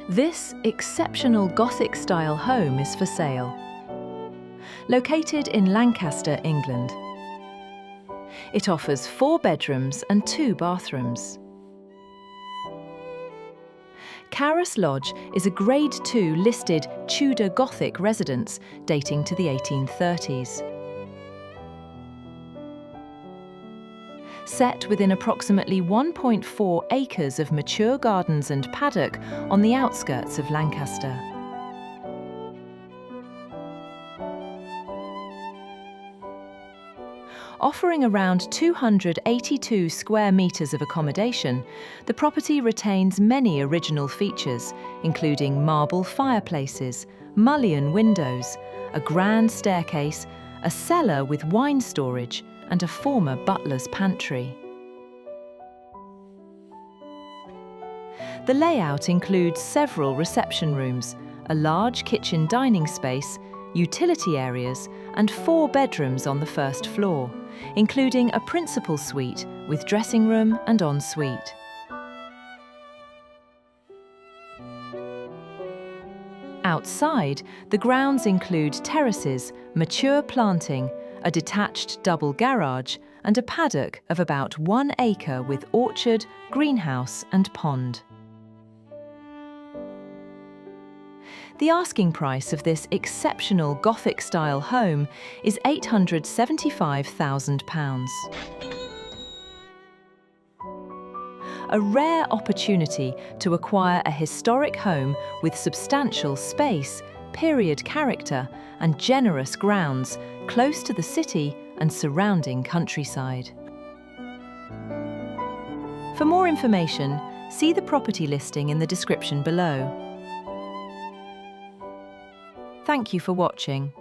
This exceptional Gothic-style home is for sale. Located in Lancaster, England. It offers 4 bedrooms and 2 bathrooms. Carus Lodge is a Grade II listed Tudor Gothic residence dating to the 1830s. Set within approximately 1.4 acres of mature gardens and paddock on the outskirts of Lancaster. Offering around 282 square metres of accommodation, the property retains many original features, including marble fireplaces, mullion windows, a grand staircase, a cellar with wine storage, and a former butler's pantry. The layout includes several reception rooms, a large kitchen dining space, utility areas, and 4 bedrooms on the first floor, including a principal suite with dressing room and ensuite. Outside, the grounds include terraces, mature planting, a detached double garage, and a paddock of about 1 acre with orchard, greenhouse, and pond. The asking price of this exceptional Gothic-style home is £875,000. A rare opportunity to acquire a historic home with substantial space, period character, and generous grounds close to the city and surrounding countryside. For more information, see the property listing in the description below. Thank you for watching.